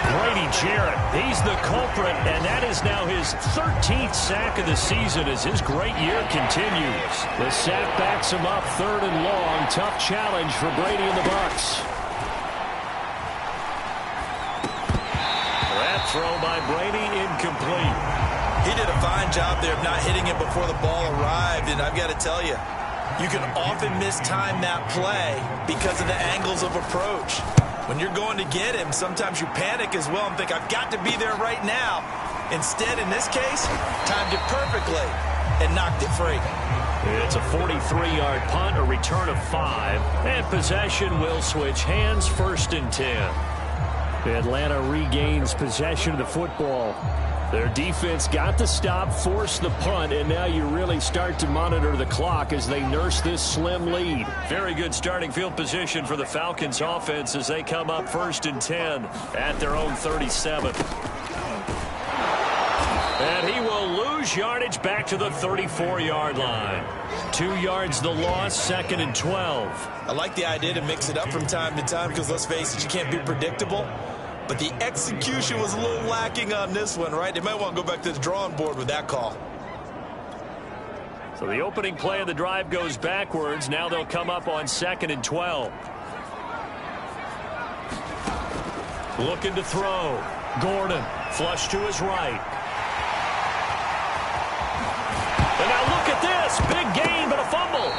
Grady Jarrett, he's the culprit, and that is now his 13th sack of the season as his great year continues. The sack backs him up 3rd and long. Tough challenge for Brady and the Bucs. That throw by Brady incomplete. He did a fine job there of not hitting it before the ball arrived, and I've got to tell you, you can often mistime that play because of the angles of approach. When you're going to get him, sometimes you panic as well and think, I've got to be there right now. Instead, in this case, timed it perfectly and knocked it free. It's a 43-yard punt, a return of 5, and possession will switch hands, 1st and 10. Atlanta regains possession of the football. Their defense got the stop, forced the punt, and now you really start to monitor the clock as they nurse this slim lead. Very good starting field position for the Falcons offense as they come up 1st and 10 at their own 37. And he will lose yardage back to the 34-yard line. 2 yards the loss, 2nd and 12. I like the idea to mix it up from time to time because, let's face it, you can't be predictable. But the execution was a little lacking on this one, right? They might want to go back to the drawing board with that call. So the opening play of the drive goes backwards. Now they'll come up on 2nd and 12. Looking to throw. Gordon, flush to his right. And now look at this. Big gain, but a fumble.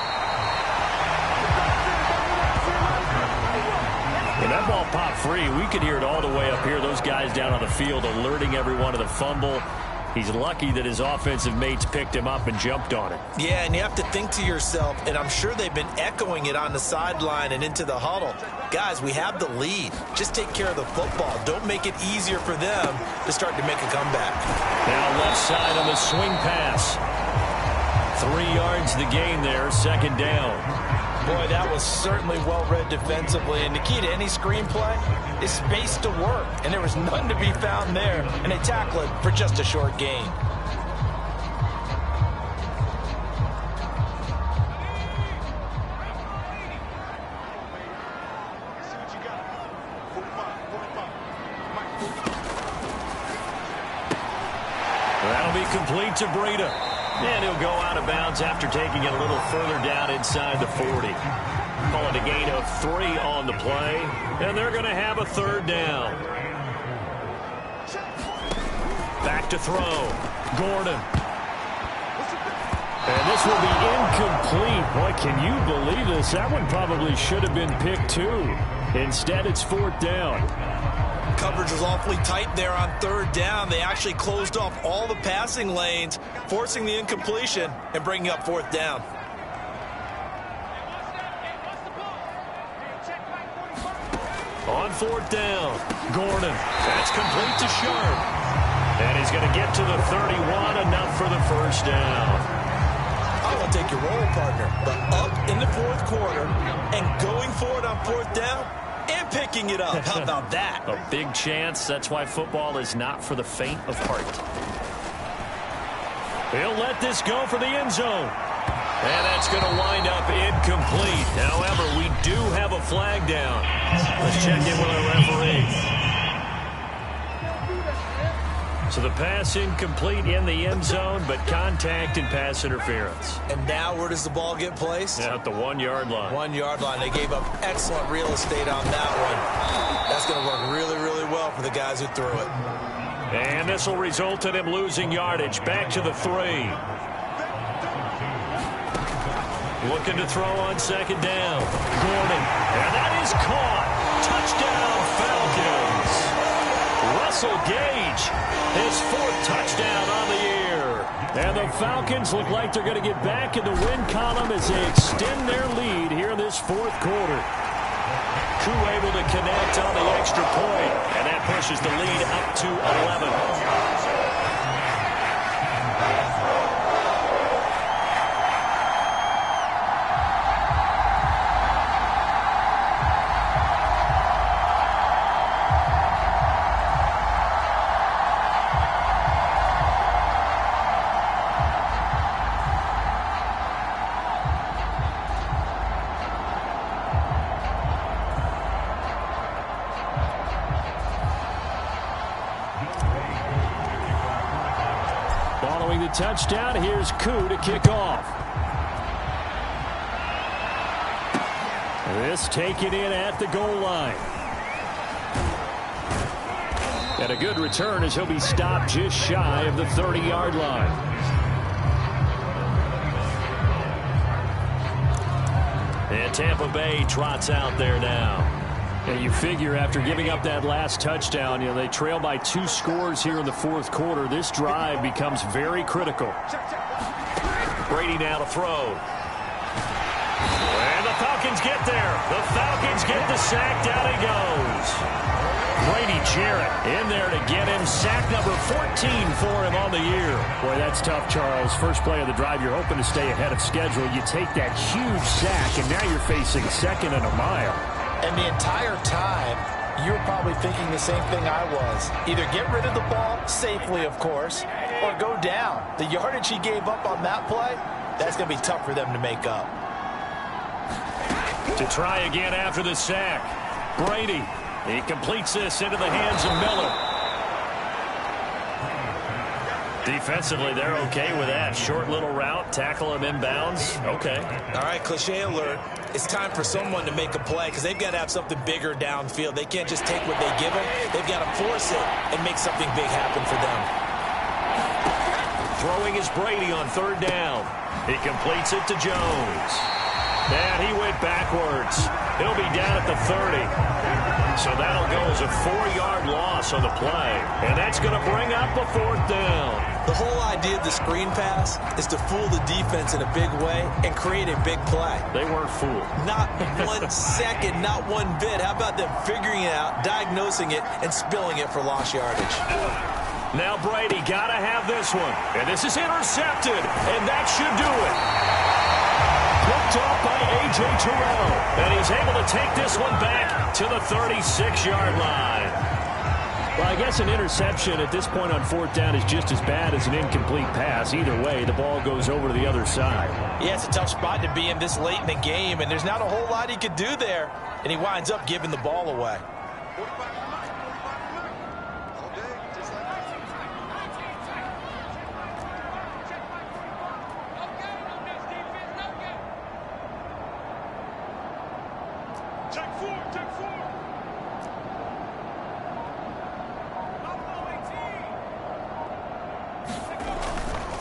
When that ball popped free, we could hear it all the way up here. Those guys down on the field alerting everyone of the fumble. He's lucky that his offensive mates picked him up and jumped on it. Yeah, and you have to think to yourself, and I'm sure they've been echoing it on the sideline and into the huddle. Guys, we have the lead. Just take care of the football. Don't make it easier for them to start to make a comeback. Now left side on the swing pass. 3 yards the gain there, 2nd down. Boy, that was certainly well-read defensively. And the key to any screenplay is space to work. And there was none to be found there. And they tackle it for just a short gain. That'll be complete to Breida. And he'll go out of bounds after taking it a little further down inside the 40. Call it a gain of 3 on the play. And they're going to have a 3rd down. Back to throw. Gordon. And this will be incomplete. Boy, can you believe this? That one probably should have been picked too. Instead, it's 4th down. Coverage was awfully tight there on 3rd down. They actually closed off all the passing lanes, forcing the incompletion and bringing up 4th down. On 4th down, Gordon. That's complete to Sharp. And he's going to get to the 31, enough for the 1st down. I want to take your role, partner, but up in the 4th quarter and going for it on 4th down, and picking it up. How about that? A big chance. That's why football is not for the faint of heart. He'll let this go for the end zone. And that's going to wind up incomplete. However, we do have a flag down. Let's check in with our referee. So the pass incomplete in the end zone, but contact and pass interference. And now where does the ball get placed? At the 1-yard line. 1-yard line. They gave up excellent real estate on that one. That's going to work really, really well for the guys who threw it. And this will result in him losing yardage. Back to the 3. Looking to throw on 2nd down. Gordon. And that is caught. Touchdown, Falcons. Russell Gage, his 4th touchdown on the year. And the Falcons look like they're going to get back in the win column as they extend their lead here in this 4th quarter. Koo able to connect on the extra point, and that pushes the lead up to 11. Following the touchdown, here's Koo to kick off. This taken in at the goal line. And a good return as he'll be stopped just shy of the 30-yard line. And Tampa Bay trots out there now. And you figure after giving up that last touchdown, they trail by 2 scores here in the fourth quarter. This drive becomes very critical. Brady now to throw. And the Falcons get there. The Falcons get the sack. Down he goes. Brady Jarrett in there to get him. Sack number 14 for him on the year. Boy, that's tough, Charles. First play of the drive, you're hoping to stay ahead of schedule. You take that huge sack, and now you're facing 2nd and a mile. And the entire time, you're probably thinking the same thing I was. Either get rid of the ball, safely, of course, or go down. The yardage he gave up on that play, that's going to be tough for them to make up. To try again after the sack. Brady. He completes this into the hands of Miller. Defensively, they're okay with that. Short little route, tackle him inbounds. Okay. All right, cliche alert. It's time for someone to make a play because they've got to have something bigger downfield. They can't just take what they give them. They've got to force it and make something big happen for them. Throwing is Brady on 3rd down. He completes it to Jones. And he went backwards. He'll be down at the 30. So that'll go as a 4-yard loss on the play. And that's going to bring up a 4th down. The whole idea of the screen pass is to fool the defense in a big way and create a big play. They weren't fooled. Not 1 second, not 1 bit. How about them figuring it out, diagnosing it, and spilling it for lost yardage? Now Brady got to have this one. And this is intercepted. And that should do it. Picked off by A.J. Terrell. And he's able to take this one back to the 36-yard line. Well, I guess an interception at this point on 4th down is just as bad as an incomplete pass. Either way, the ball goes over to the other side. Yeah, it's a tough spot to be in this late in the game, and there's not a whole lot he could do there. And he winds up giving the ball away.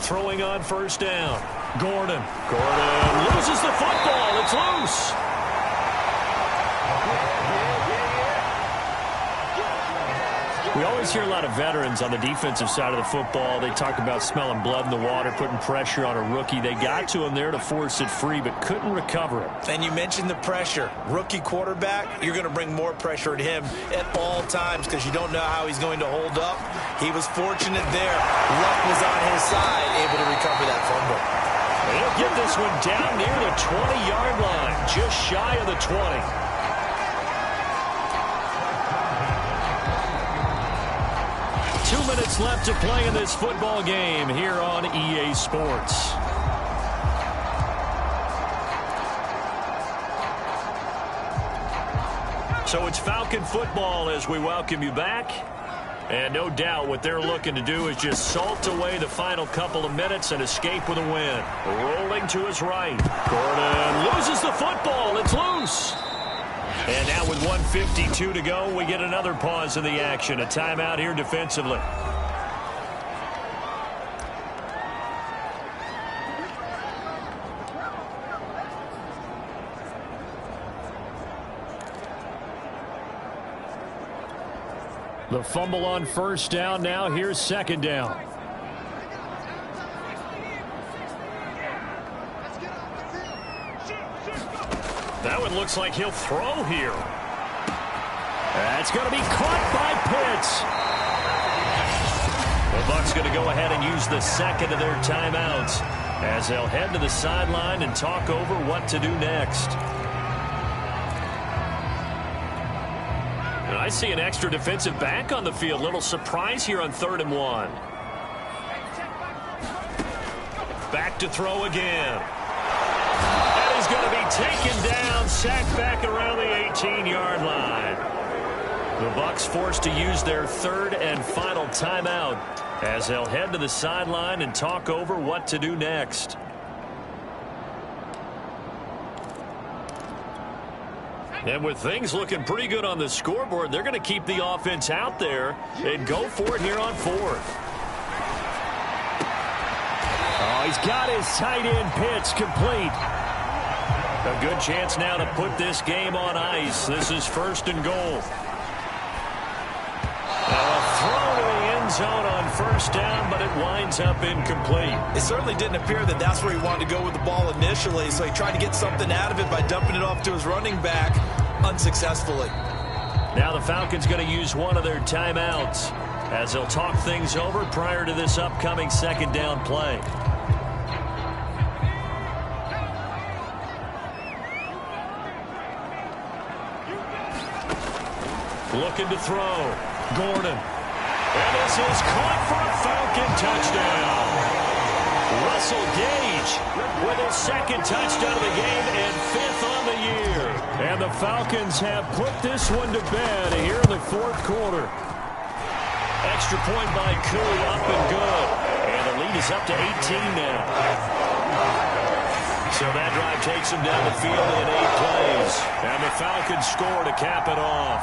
Throwing on 1st down. Gordon loses the football. It's loose. We always hear a lot of veterans on the defensive side of the football. They talk about smelling blood in the water, putting pressure on a rookie. They got to him there to force it free, but couldn't recover it. And you mentioned the pressure. Rookie quarterback, you're going to bring more pressure at him at all times because you don't know how he's going to hold up. He was fortunate there. Luck was on his side, able to recover that fumble. He'll get this one down near the 20-yard line, just shy of the 20. 2 minutes left to play in this football game here on EA Sports. So it's Falcon football as we welcome you back. And no doubt what they're looking to do is just salt away the final couple of minutes and escape with a win. Rolling to his right. Gordon loses the football. It's loose. And now with 1:52 to go, we get another pause in the action. A timeout here defensively. The fumble on 1st down. Now here's 2nd down. That one looks like he'll throw here. That's going to be caught by Pitts. The Bucs going to go ahead and use the 2nd of their timeouts as they'll head to the sideline and talk over what to do next. And I see an extra defensive back on the field. Little surprise here on 3rd and 1. Back to throw again. And he's going to be taken down, sacked back around the 18-yard line. The Bucs forced to use their third and final timeout as they'll head to the sideline and talk over what to do next. And with things looking pretty good on the scoreboard, they're going to keep the offense out there and go for it here on fourth. Oh, he's got his tight end pitch complete. A good chance now to put this game on ice. This is first and goal. Now a throw to the end zone on first down, but it winds up incomplete. It certainly didn't appear that that's where he wanted to go with the ball initially, so he tried to get something out of it by dumping it off to his running back unsuccessfully. Now the Falcons going to use one of their timeouts as they'll talk things over prior to this upcoming second down play. Looking to throw. Gordon. And this is caught for a Falcon touchdown. Russell Gage with his second touchdown of the game and fifth on the year. And the Falcons have put this one to bed here in the fourth quarter. Extra point by Koo, up and good. And the lead is up to 18 now. So that drive takes them down the field in 8 plays. And the Falcons score to cap it off.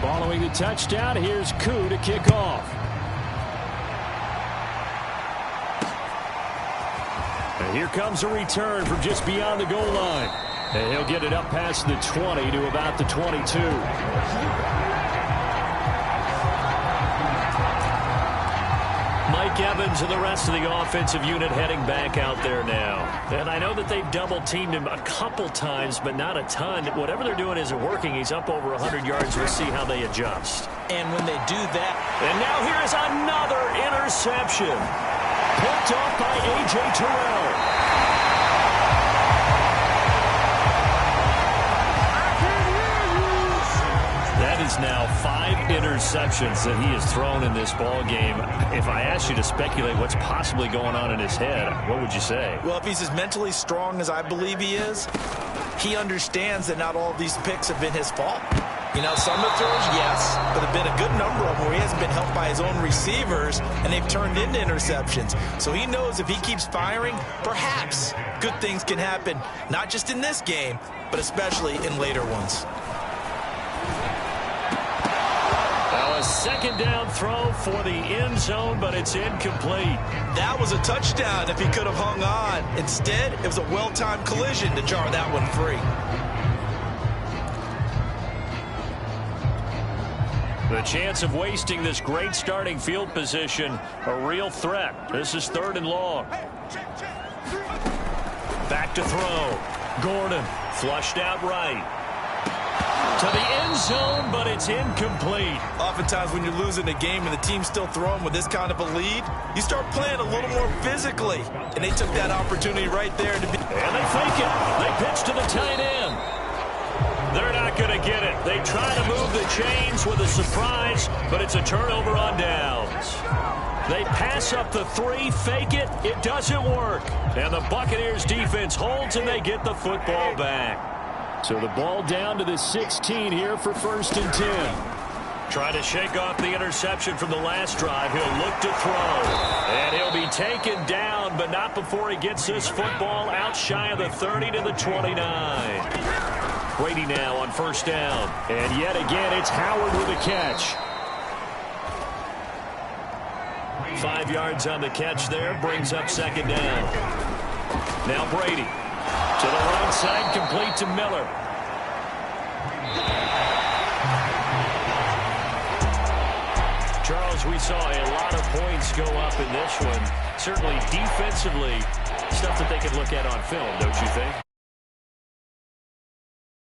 Following the touchdown, here's Koo to kick off. And here comes a return from just beyond the goal line. And he'll get it up past the 20 to about the 22. Mike Evans and the rest of the offensive unit heading back out there now. And I know that they've double-teamed him a couple times, but not a ton. Whatever they're doing isn't working. He's up over 100 yards. We'll see how they adjust. And when they do that... And now here's another interception. Picked off by A.J. Terrell. That is now 5 interceptions that he has thrown in this ball game. If I asked you to speculate what's possibly going on in his head, what would you say? Well, if he's as mentally strong as I believe he is, he understands that not all of these picks have been his fault. You know, some of the throws, yes, but there have been a good number of them where he hasn't been helped by his own receivers, and they've turned into interceptions. So he knows if he keeps firing, perhaps good things can happen, not just in this game, but especially in later ones. Now a second down throw for the end zone, but it's incomplete. That was a touchdown if he could have hung on. Instead, it was a well-timed collision to jar that one free. The chance of wasting this great starting field position, a real threat. This is 3rd and long. Back to throw. Gordon flushed out right. To the end zone, but it's incomplete. Oftentimes when you're losing a game and the team's still throwing with this kind of a lead, you start playing a little more physically. And they took that opportunity right there to be... And they fake it. They pitch to the tight end. They're not going to get it. They try to move the chains with a surprise, but it's a turnover on downs. They pass up the 3, fake it. It doesn't work. And the Buccaneers defense holds, and they get the football back. So the ball down to the 16 here for 1st and 10. Trying to shake off the interception from the last drive. He'll look to throw. And he'll be taken down, but not before he gets this football out shy of the 30 to the 29. Brady now on 1st down. And yet again, it's Howard with a catch. 5 yards on the catch there. Brings up 2nd down. Now Brady. To the right side, complete to Miller. Charles, we saw a lot of points go up in this one. Certainly defensively, stuff that they could look at on film, don't you think?